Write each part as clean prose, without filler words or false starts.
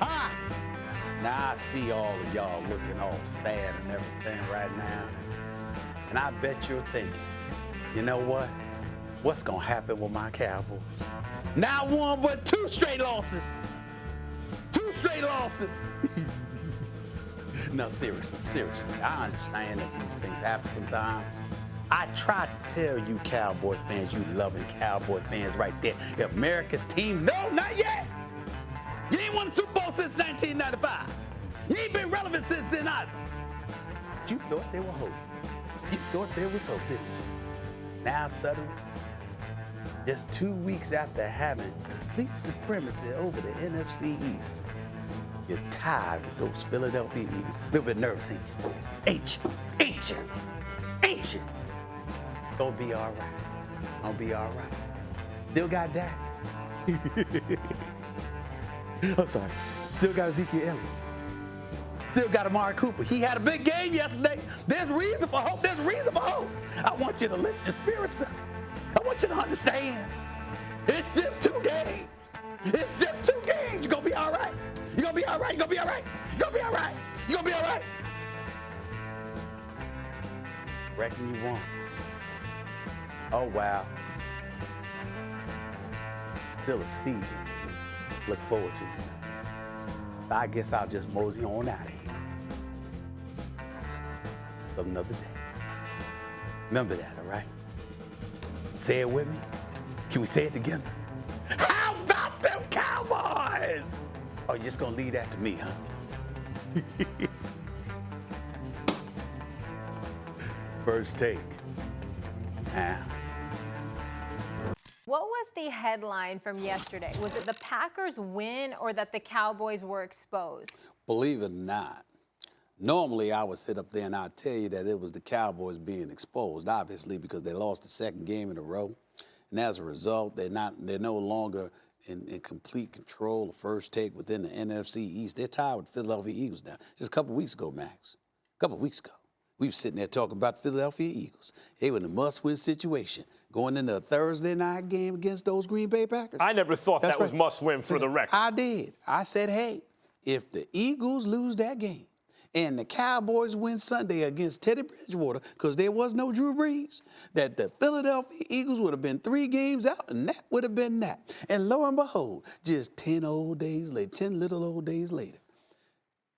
Ha! Now I see all of y'all looking all sad and everything right now. And I bet you're thinking, you know what? What's going to happen with my Cowboys? Not one, but 2 straight losses. 2 straight losses. No, seriously, I understand that these things happen sometimes. I try to tell you Cowboy fans, you loving Cowboy fans right there. America's team, no, not yet. You ain't won the Super Bowl since 1995. You ain't been relevant since then either. But you thought they were hope. You thought there was hope, didn't you? Now suddenly, just 2 weeks after having complete supremacy over the NFC East, you're tired of those Philadelphia Eagles. A little bit nervous, ain't you? Ain't you? Gonna be all right. Gonna be all right. Still got Dak. I'm sorry. Still got Ezekiel Elliott. Still got Amari Cooper. He had a big game yesterday. There's reason for hope. There's reason for hope. I want you to lift your spirits up. I want you to understand. It's just 2 games. It's just 2 games. You're gonna be all right. You're gonna be all right. You're gonna be all right. You're gonna be all right. You're gonna be all right. Reckon you won. Oh, wow. Still a season. Look forward to it. I guess I'll just mosey on out of here. Till another day. Remember that, all right? Say it with me. Can we say it together? How about them Cowboys? Or you just gonna leave that to me, huh? First take. Now. What was the headline from yesterday? Was it the Packers win or that the Cowboys were exposed? Believe it or not, normally I would sit up there and I'd tell you that it was the Cowboys being exposed, obviously, because they lost the 2nd game in a row. And as a result, they're no longer in complete control of first take within the NFC East. They're tied with the Philadelphia Eagles now. Just a couple weeks ago, Max. A couple weeks ago. We were sitting there talking about the Philadelphia Eagles. They were in a must-win situation going into a Thursday night game against those Green Bay Packers. I never thought that was must-win for the record. I did. I said, hey, if the Eagles lose that game and the Cowboys win Sunday against Teddy Bridgewater, because there was no Drew Brees, that the Philadelphia Eagles would have been 3 games out, and that would have been that. And lo and behold, just 10 little old days later,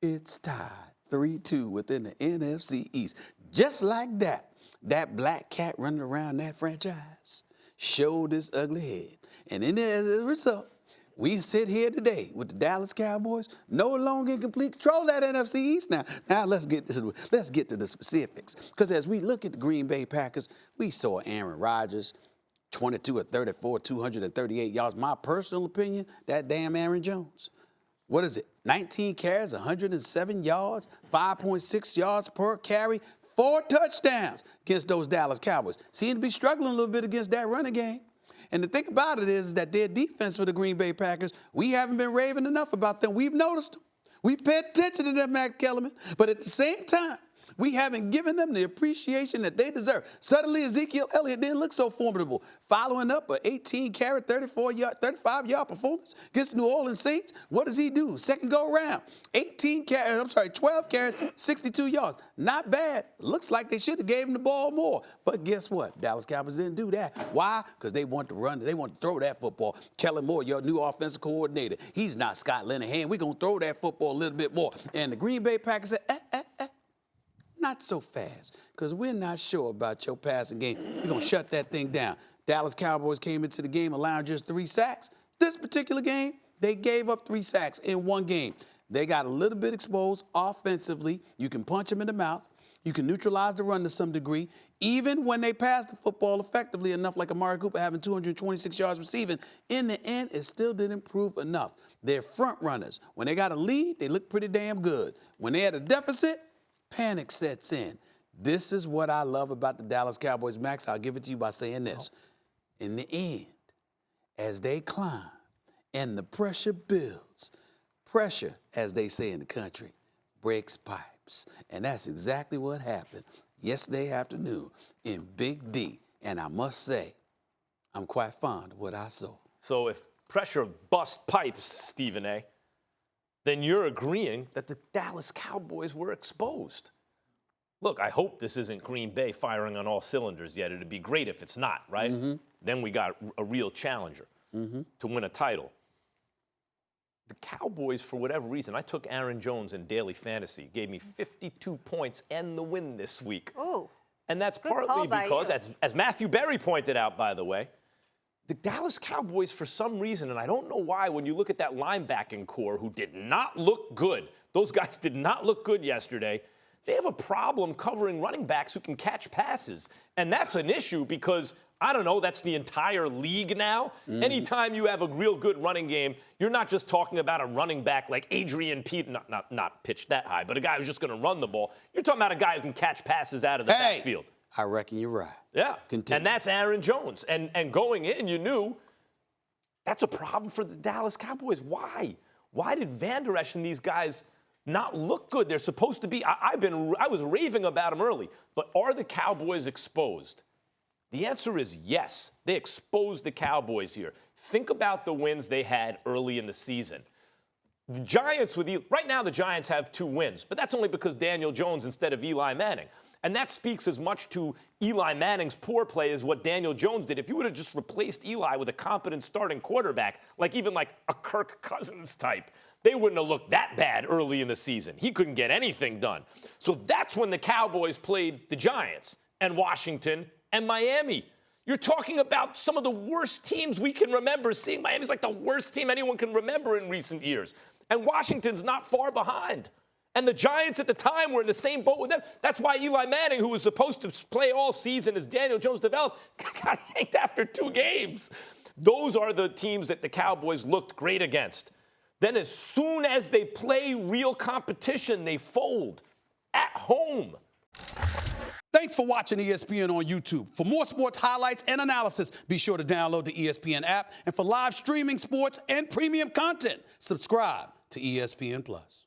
it's tied 3-2 within the NFC East. Just like that, that black cat running around that franchise showed his ugly head. And in as a result, we sit here today with the Dallas Cowboys no longer in complete control of that NFC East now. Now let's get to the specifics. Because as we look at the Green Bay Packers, we saw Aaron Rodgers, 22 of 34, 238 yards. My personal opinion, that damn Aaron Jones. What is it? 19 carries, 107 yards, 5.6 yards per carry, 4 touchdowns against those Dallas Cowboys. Seem to be struggling a little bit against that running game. And the thing about it is that their defense for the Green Bay Packers, we haven't been raving enough about them. We've noticed them. We paid attention to them, Matt Kellerman. But at the same time, we haven't given them the appreciation that they deserve. Suddenly, Ezekiel Elliott didn't look so formidable. Following up an 18-carry, 35-yard performance against the New Orleans Saints, what does he do? Second go-around, 12 carries, 62 yards. Not bad. Looks like they should have gave him the ball more. But guess what? Dallas Cowboys didn't do that. Why? Because they want to run. They want to throw that football. Kellen Moore, your new offensive coordinator, he's not Scott Linehan. We're going to throw that football a little bit more. And the Green Bay Packers said, not so fast, because we're not sure about your passing game. We're going to shut that thing down. Dallas Cowboys came into the game allowing just 3 sacks. This particular game, they gave up 3 sacks in one game. They got a little bit exposed offensively. You can punch them in the mouth. You can neutralize the run to some degree. Even when they pass the football effectively enough, like Amari Cooper having 226 yards receiving, in the end, it still didn't prove enough. They're front runners. When they got a lead, they look pretty damn good. When they had a deficit, panic sets in. This is what I love about the Dallas Cowboys, Max. I'll give it to you by saying this. In the end, as they climb and the pressure builds, pressure, as they say in the country, breaks pipes. And that's exactly what happened yesterday afternoon in Big D. And I must say, I'm quite fond of what I saw. So if pressure busts pipes, Stephen A., then you're agreeing that the Dallas Cowboys were exposed. Look, I hope this isn't Green Bay firing on all cylinders yet. It'd be great if it's not, right? Then we got a real challenger to win a title. The Cowboys, for whatever reason, I took Aaron Jones in daily fantasy, gave me 52 points and the win this week. Ooh. And that's Good call partly by because, you. as Matthew Berry pointed out, by the way, the Dallas Cowboys, for some reason, and I don't know why, when you look at that linebacking core who did not look good, those guys did not look good yesterday, they have a problem covering running backs who can catch passes. And that's an issue because, I don't know, that's the entire league now. Anytime you have a real good running game, you're not just talking about a running back like Adrian Peterson, not pitched that high, but a guy who's just going to run the ball. You're talking about a guy who can catch passes out of the backfield. I reckon you're right. Yeah. Continue. And that's Aaron Jones. And going in, you knew that's a problem for the Dallas Cowboys. Why? Why did Van Der Esch and these guys not look good? They're supposed to be. I was raving about them early. But are the Cowboys exposed? The answer is yes. They exposed the Cowboys here. Think about the wins they had early in the season. The Giants, right now the Giants have 2 wins, but that's only because Daniel Jones instead of Eli Manning. And that speaks as much to Eli Manning's poor play as what Daniel Jones did. If you would have just replaced Eli with a competent starting quarterback, like a Kirk Cousins type, they wouldn't have looked that bad early in the season. He couldn't get anything done. So that's when the Cowboys played the Giants and Washington and Miami. You're talking about some of the worst teams we can remember seeing. Miami's like the worst team anyone can remember in recent years. And Washington's not far behind. And the Giants at the time were in the same boat with them. That's why Eli Manning, who was supposed to play all season as Daniel Jones developed, got yanked after 2 games. Those are the teams that the Cowboys looked great against. Then as soon as they play real competition, they fold at home. Thanks for watching ESPN on YouTube. For more sports highlights and analysis, be sure to download the ESPN app. And for live streaming sports and premium content, subscribe to ESPN+.